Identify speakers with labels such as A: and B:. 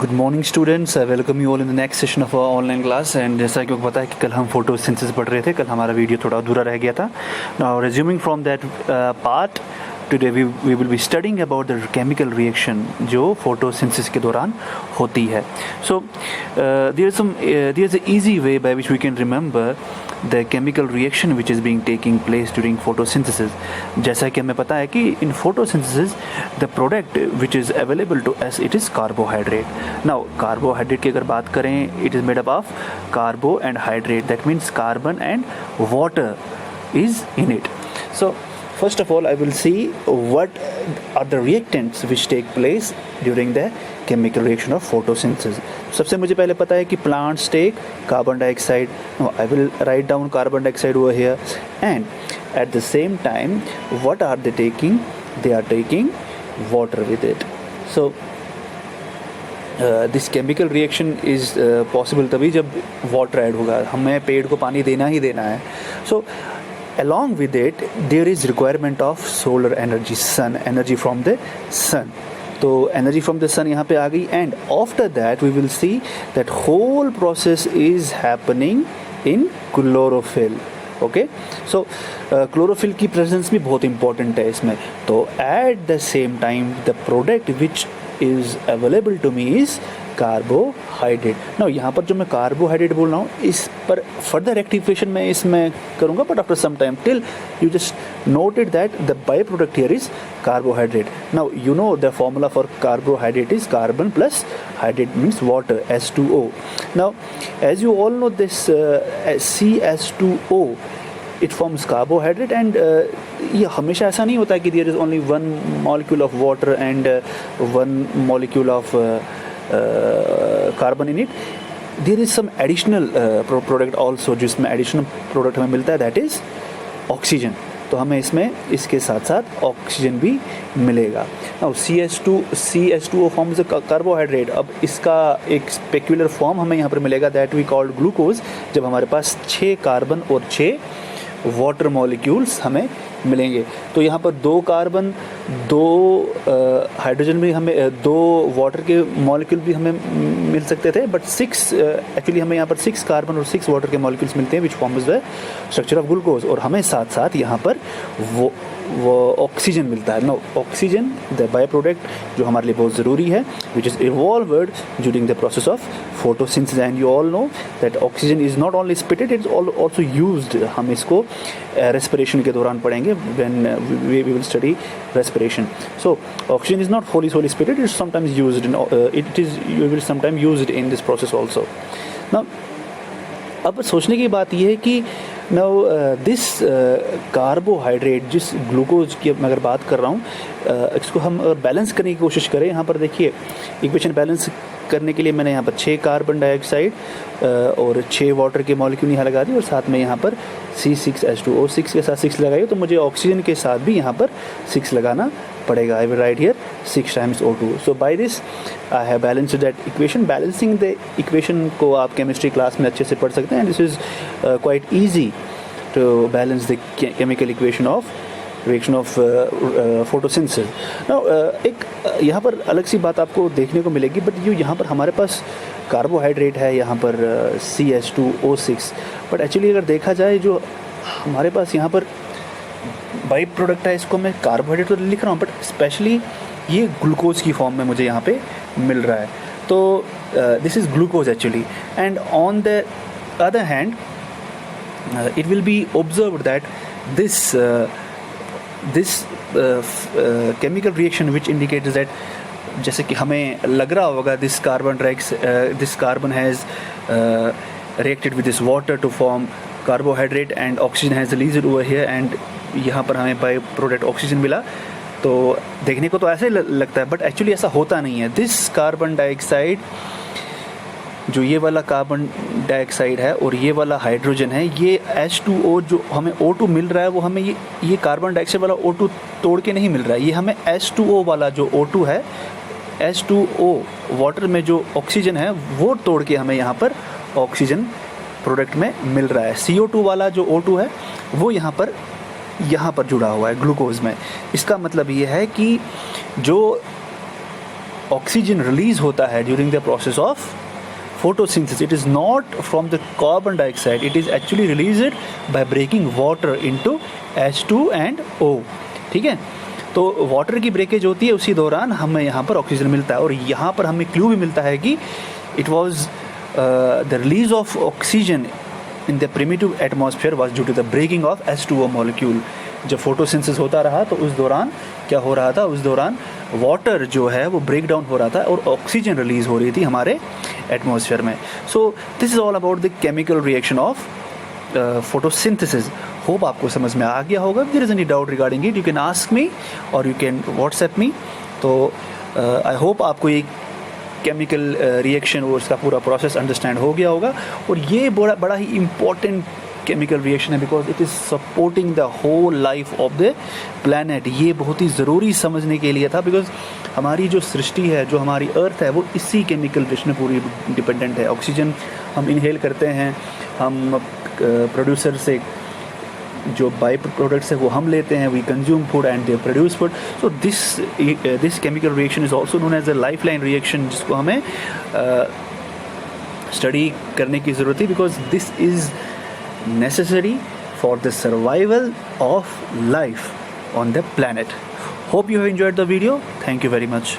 A: Good morning students, I welcome you all in the next session of online class. And जैसा कि आपको पता है कि कल हम फोटोसिंथेसिस पढ़ रहे थे, कल हमारा वीडियो थोड़ा अधूरा रह गया था। Now resuming from that part, today we will be studying about the chemical reaction जो फोटोसिंथेसिस के दौरान होती है। So there is a easy way by which we can remember the chemical reaction which is being taking place during photosynthesis. जैसा कि हमें पता है कि in photosynthesis the product which is available to us it is carbohydrate. Now carbohydrate की अगर बात करें, it is made up of carbo and hydrate, that means carbon and water is in it. So first of all I will see what are the reactants which take place during the chemical reaction of photosynthesis. सबसे मुझे पहले पता है कि plants take carbon dioxide. No, I will write down carbon dioxide over here, and at the same time what are they taking? They are taking water with it. So this chemical reaction is possible तभी जब water add होगा, हमें पेड़ को पानी देना ही देना है. So along with it there is requirement of solar energy, sun energy from the sun. तो एनर्जी फ्रॉम द सन यहाँ पे आ गई, and after that we will see that whole process is happening in chlorophyll. Okay, so chlorophyll की presence भी बहुत important है इसमें. तो at the same time the product which is available to me is carbohydrate. Now यहाँ पर जो मैं कार्बोहाइड्रेट बोल रहा हूँ, इस पर फर्दर रेक्टिफिकेशन मैं इसमें करूँगा, but after some time till you just noted that the byproduct here is carbohydrate. Now you know the formula for carbohydrate is carbon plus hydrate means water, H2O. Now as you all know this CH2O it forms carbohydrate, and ये हमेशा ऐसा नहीं होता है कि there is only one molecule of water and one molecule of carbon in it. There is some additional product also, जिसमें additional product हमें मिलता है, that is oxygen. तो हमें इसमें इसके साथ साथ ऑक्सीजन भी मिलेगा. Now CH2O forms a carbohydrate. अब इसका एक स्पेक्युलर फॉर्म हमें यहाँ पर मिलेगा, दैट वी कॉल्ड ग्लूकोज, जब हमारे पास 6 कार्बन और 6 वाटर मॉलिक्यूल्स हमें मिलेंगे. तो यहाँ पर 2 कार्बन 2 हाइड्रोजन भी हमें 2 वाटर के मॉलिक्यूल भी हमें मिल सकते थे, बट 6 एक्चुअली हमें यहाँ पर 6 कार्बन और 6 वाटर के मॉलिक्यूल्स मिलते हैं which forms the structure of glucose. और हमें साथ साथ यहाँ पर वो ऑक्सीजन मिलता है. No, oxygen the by product जो हमारे लिए बहुत ज़रूरी है, which is evolved during the process of photosynthesis. And you all know that oxygen is not only spitted, it's also used. हम इसको रेस्पिरेशन के दौरान पढ़ेंगे when we will study respiration. So oxygen is not wholly spitted, it's sometimes used in you will sometimes use it in this process also. Now अब सोचने की बात यह है कि now this कार्बोहाइड्रेट, जिस ग्लूकोज की मैं अगर बात कर रहा हूँ, इसको हम बैलेंस करने की कोशिश करें. यहाँ पर देखिए इक्वेशन बैलेंस करने के लिए मैंने यहाँ पर 6 कार्बन डाइऑक्साइड और 6 वाटर के मॉलिक्यूल यहाँ लगा दी, और साथ में यहाँ पर C6H2O 6 के साथ 6 लगाइए, तो मुझे ऑक्सीजन के साथ भी यहाँ पर 6 लगाना पड़ेगा. I will write here 6 times O2. So by this I have balanced that equation. Balancing the equation को आप केमिस्ट्री क्लास में अच्छे से पढ़ सकते हैं. This is quite easy to balance the chemical equation of reaction of photosynthesis. Now एक यहाँ पर अलग सी बात आपको देखने को मिलेगी, बट यहाँ पर हमारे पास कार्बोहाइड्रेट है, यहाँ पर CH2O6, बट एक्चुअली अगर देखा जाए जो हमारे पास यहाँ पर बाई प्रोडक्ट है, इसको मैं कार्बोहाइड्रेट तो लिख रहा हूँ, बट स्पेशली ये ग्लूकोज की फॉर्म में मुझे यहाँ पे मिल रहा है. तो this is glucose actually. And on the other hand it will be observed that this chemical reaction which indicates that, जैसे कि हमें लग रहा होगा, this carbon has reacted with this water to form carbohydrate and oxygen has released over here, and यहाँ पर हमें by product oxygen मिला. तो देखने को तो ऐसे लगता है, बट एक्चुअली ऐसा होता नहीं है. दिस कार्बन डाइऑक्साइड, जो ये वाला कार्बन डाइऑक्साइड है और ये वाला हाइड्रोजन है, ये H2O जो हमें O2 मिल रहा है, वो हमें ये कार्बन डाइऑक्साइड वाला O2 तोड़ के नहीं मिल रहा है. ये हमें H2O वाला जो O2 है, H2O वाटर में जो ऑक्सीजन है, वो तोड़ के हमें यहाँ पर ऑक्सीजन प्रोडक्ट में मिल रहा है. CO2 वाला जो O2 है वो यहाँ पर जुड़ा हुआ है ग्लूकोज में. इसका मतलब ये है कि जो ऑक्सीजन रिलीज होता है during the process of photosynthesis. It is not from the carbon dioxide, it is actually released by breaking water into H2 and O. ठीक है, तो वाटर की ब्रेकेज होती है, उसी दौरान हमें यहाँ पर ऑक्सीजन मिलता है। और यहाँ पर हमें क्लू भी मिलता है कि it was the release of oxygen in the primitive atmosphere was due to the breaking of H2O molecule. जब फोटोसिंथेसिस होता रहा तो उस दौरान क्या हो रहा था, उस दौरान वाटर जो है वो ब्रेक डाउन हो रहा था और ऑक्सीजन रिलीज़ हो रही थी हमारे एटमॉस्फेयर में। So this is all about the chemical reaction of photosynthesis. Hope आपको समझ में आ गया होगा। There is any doubt regarding it, you can ask me और यू कैन व्हाट्सएप मी। तो आई होप आपको ये केमिकल रिएक्शन और इसका पूरा प्रोसेस अंडरस्टैंड हो गया होगा। और ये बड़ा ही इम्पॉर्टेंट केमिकल रिएक्शन है because it is supporting the whole life of the planet. ये बहुत ही ज़रूरी समझने के लिए था बिकॉज हमारी जो सृष्टि है, जो हमारी अर्थ है, वो इसी केमिकल रिएक्शन में पूरी डिपेंडेंट है। ऑक्सीजन हम इनहेल करते हैं, हम प्रोड्यूसर से जो बाई प्रोडक्ट्स है वो हम लेते हैं, we consume food and they produce food. So this chemical reaction is also known as a life line reaction, जिसको हमें स्टडी करने की ज़रूरत है because this is necessary for the survival of life on the planet. Hope you have enjoyed the video. Thank you very much.